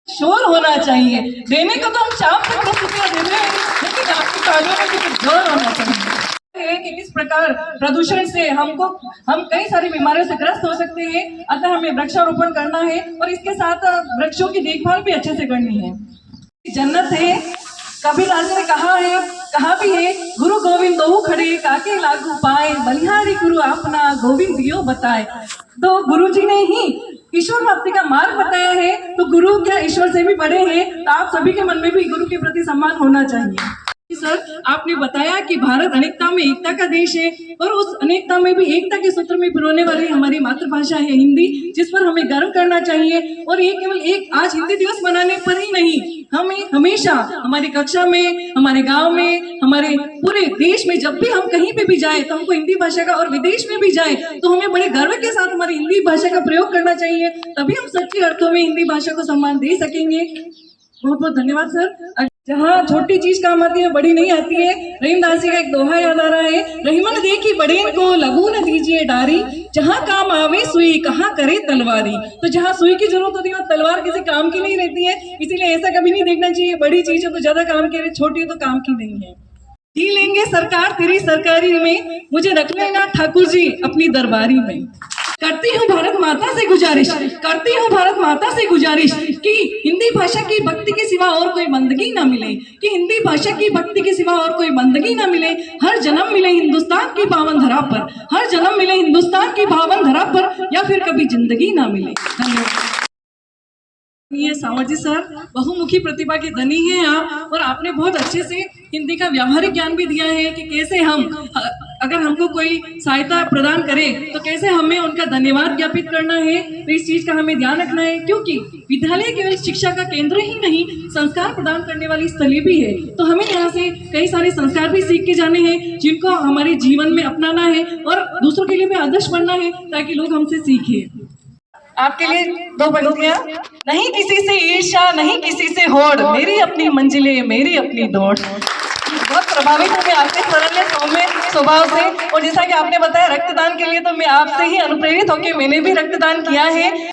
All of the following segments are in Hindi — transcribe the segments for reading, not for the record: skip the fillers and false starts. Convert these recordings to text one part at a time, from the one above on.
शोर होना चाहिए। देने को तो हम चाप से प्रस्तुतियां दे रहे हैं, लेकिन आपकी तालियों में भी कुछ जोर होना चाहिए कि किस प्रकार प्रदूषण से हम कई सारी बीमारियों से ग्रस्त हो सकते हैं। अतः हमें वृक्षारोपण करना है और इसके साथ वृक्षों की देखभाल भी अच्छे से करनी है। जन्नत है, कबीरदास ने कहा भी है, गुरु गोविंद दो खड़े काके लागू पाए, बलिहारी गुरु अपना गोविंद दियो बताए। तो गुरु जी ने ही ईश्वर भक्ति का मार्ग बताया है, तो गुरु क्या ईश्वर से भी बड़े हैं, तो आप सभी के मन में भी गुरु के प्रति सम्मान होना चाहिए। सर, आपने बताया कि भारत अनेकता में एकता का देश है और उस अनेकता में भी एकता के सूत्र में पिरोने वाली हमारी मातृभाषा है हिंदी, जिस पर हमें गर्व करना चाहिए। और ये केवल एक आज हिंदी दिवस मनाने पर ही नहीं, हमें हमेशा हमारी कक्षा में, हमारे गांव में, हमारे पूरे देश में जब भी हम कहीं पे भी जाए तो हमको हिंदी भाषा का, और विदेश में भी जाए तो हमें बड़े गर्व के साथ हमारी हिंदी भाषा का प्रयोग करना चाहिए, तभी हम सच्चे अर्थों में हिंदी भाषा को सम्मान दे सकेंगे। बहुत बहुत धन्यवाद सर। जहाँ छोटी चीज काम आती है बड़ी नहीं आती है। रहीमदास जी का एक दोहा याद आ रहा है, रहीमन देखी बड़ेन को लगू न दीजिए डारी, जहाँ काम आवे सुई कहाँ करे तलवारी। तो जहाँ सुई की जरूरत होती है वहाँ तलवार किसी काम की नहीं रहती है, इसीलिए ऐसा कभी नहीं देखना चाहिए बड़ी चीज है तो ज्यादा काम की, छोटी है तो काम की नहीं है। जी लेंगे सरकार तेरी सरकारी में, मुझे रख लेना ठाकुर जी अपनी दरबारी में। करती हूँ भारत माता से गुजारिश कि हिंदी भाषा की भक्ति के सिवा और कोई बंदगी ना मिले, कि हिंदी भाषा की भक्ति के सिवा और कोई बंदगी ना मिले। हर जन्म मिले हिंदुस्तान की पावन धरा पर, हर जन्म मिले हिंदुस्तान की पावन धरा पर, या फिर कभी जिंदगी ना मिले। धन्यवाद। ये सांवर जी सर बहुमुखी प्रतिभा के धनी हैं आप, और आपने बहुत अच्छे से हिंदी का व्यावहारिक ज्ञान भी दिया है कि कैसे हम, अगर हमको कोई सहायता प्रदान करे तो कैसे हमें उनका धन्यवाद ज्ञापित करना है। तो इस चीज का हमें ध्यान रखना है, क्योंकि विद्यालय केवल शिक्षा का केंद्र ही नहीं, संस्कार प्रदान करने वाली स्थली भी है। तो हमें यहाँ से कई सारे संस्कार भी सीख के जाने हैं, जिनको हमारे जीवन में अपनाना है और दूसरों के लिए भी आदर्श बनना है, ताकि लोग हमसे सीखें। आपके लिए दो पंक्तियां। नहीं किसी से ईर्ष्या, नहीं किसी से होड़, मेरी अपनी मंजिलें मेरी अपनी दौड़। बहुत प्रभावित हूँ मैं आपके सरल सौम्य स्वभाव से, और जैसा कि आपने बताया रक्तदान के लिए, तो मैं आपसे ही अनुप्रेरित होकर मैंने भी रक्तदान किया है।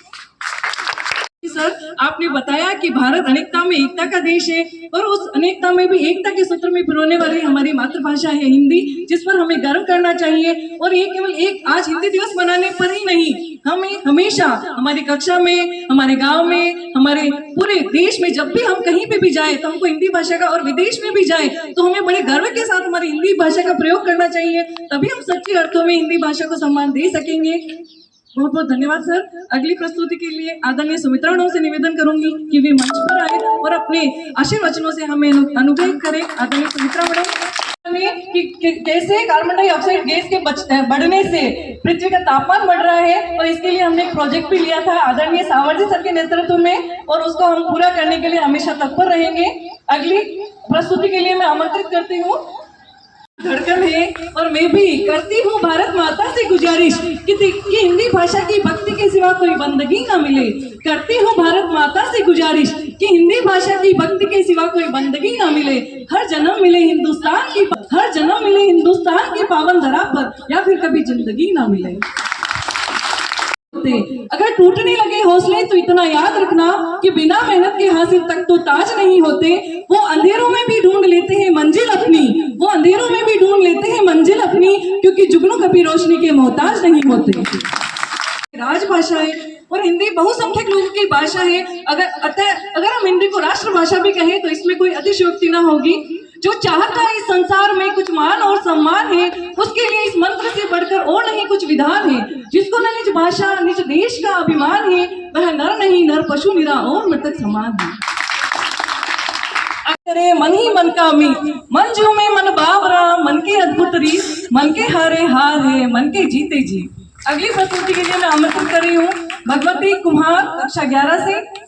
सर, आपने बताया कि भारत अनेकता में एकता का देश है और उस अनेकता में भी एकता के सूत्र में पिरोने वाली हमारी मातृभाषा है हिंदी, जिस पर हमें गर्व करना चाहिए। और ये केवल एक आज हिंदी दिवस मनाने पर ही नहीं, हमें हमेशा हमारी कक्षा में, हमारे गांव में, हमारे पूरे देश में जब भी हम कहीं पे भी जाए तो हमको हिंदी भाषा का, और विदेश में भी जाए तो हमें बड़े गर्व के साथ हमारी हिंदी भाषा का प्रयोग करना चाहिए, तभी हम सच्चे अर्थों में हिंदी भाषा को सम्मान दे सकेंगे। बहुत बहुत धन्यवाद सर। अगली प्रस्तुति के लिए आदरणीय सुमित्रा मैडम से निवेदन करूंगी कि वे मंच पर आए और अपने आशीर्वचनों से हमें अनुग्रहित करें। आदरणीय सुमित्रा मैडम ने कि कैसे कार्बन डाइऑक्साइड गैस के बढ़ने से पृथ्वी का तापमान बढ़ रहा है, और इसके लिए हमने एक प्रोजेक्ट भी लिया था आदरणीय सांवर जी सर के नेतृत्व में, और उसको हम पूरा करने के लिए हमेशा तत्पर रहेंगे। अगली प्रस्तुति के लिए मैं आमंत्रित करती हूँ, धड़कन है और मैं भी करती हूँ भारत माता से गुजारिश कि हिंदी भाषा की भक्ति के सिवा कोई बंदगी ना मिले। करती हूँ भारत माता से गुजारिश कि हिंदी भाषा की भक्ति के सिवा कोई बंदगी ना मिले। हर जन्म मिले हिंदुस्तान की पावन धरा पर, या फिर कभी जिंदगी ना मिले। अगर टूटने लगे हौसले तो इतना याद रखना कि बिना मेहनत के हासिल तक तो ताज नहीं होते। वो अंधेरों में भी ढूंढ लेते हैं मंजिल अपनी, क्योंकि जुगनू कभी रोशनी के मोहताज नहीं होते। राजभाषा है और हिंदी बहुसंख्यक लोगों की भाषा है। अगर हम हिंदी को राष्ट्रभाषा भी कहें तो इसमें कोई अतिशयोक्ति न होगी। जो चाहता है इस संसार में कुछ मान और सम्मान है, उसके लिए इस मंत्र से बढ़कर और नहीं कुछ विधान है। जिसको न निज भाषा निज देश का अभिमान है, वह नर नहीं नर पशु निरा और मृतक समान है। अरे मन ही मन का मीत, मन जो में मन बावरा, मन के अद्भुत रीत, मन के हारे हार है, मन के जीते जी। अगली प्रस्तुति के लिए मैं आमंत्रित कर रही हूँ भगवती कुमार कक्षा 11 से।